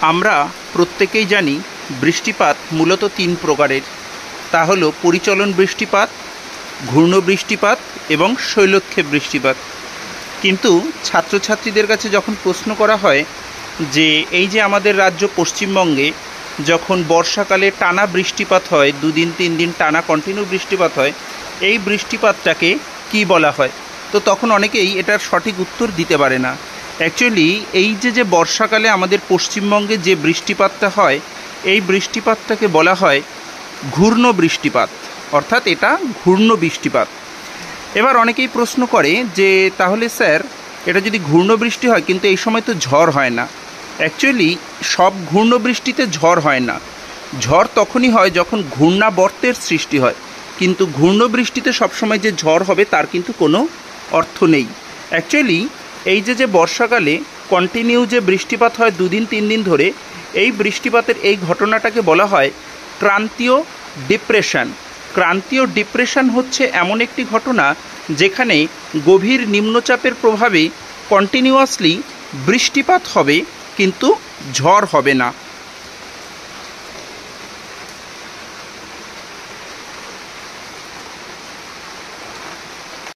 আমরা প্রত্যেকেই জানি বৃষ্টিপাত মূলত তিন প্রকারের। তা হলো পরিচলন বৃষ্টিপাত, ঘূর্ণ বৃষ্টিপাত এবং শৈলক্ষেপ বৃষ্টিপাত। কিন্তু ছাত্রছাত্রীদের কাছে যখন প্রশ্ন করা হয় যে এই যে আমাদের রাজ্য পশ্চিমবঙ্গে যখন বর্ষাকালে টানা বৃষ্টিপাত হয়, 2 দিন 3 দিন টানা কন্টিনিউ বৃষ্টিপাত হয়, এই বৃষ্টিপাতটাকে কি বলা হয়? তো তখন অনেকেই এটার সঠিক উত্তর দিতে পারে না। অ্যাকচুয়ালি এই যে বর্ষাকালে আমাদের পশ্চিমবঙ্গে যে বৃষ্টিপাতটা হয়, এই বৃষ্টিপাতটাকে বলা হয় ঘূর্ণ বৃষ্টিপাত, অর্থাৎ এটা ঘূর্ণ বৃষ্টিপাত। এবার অনেকেই প্রশ্ন করে যে তাহলে স্যার এটা যদি ঘূর্ণ বৃষ্টি হয় কিন্তু এই সময় তো ঝড় হয় না। অ্যাকচুয়ালি সব ঘূর্ণ বৃষ্টিতে ঝড় হয় না। ঝড় তখনই হয় যখন ঘূর্ণাবর্তের সৃষ্টি হয়, কিন্তু ঘূর্ণ বৃষ্টিতে সবসময় যে ঝড় হবে তার কিন্তু কোনো অর্থ নেই। অ্যাকচুয়ালি এই যে বর্ষাকালে কন্টিনিউ যে বৃষ্টিপাত হয় 2 দিন 3 দিন ধরে, এই বৃষ্টিপাতের এই ঘটনাটাকে বলা হয় ক্রান্তীয় ডিপ্রেশন। ক্রান্তীয় ডিপ্রেশন হচ্ছে এমন একটি ঘটনা যেখানে গভীর নিম্নচাপের প্রভাবে কন্টিনিউয়াসলি বৃষ্টিপাত হবে কিন্তু ঝড় হবে না।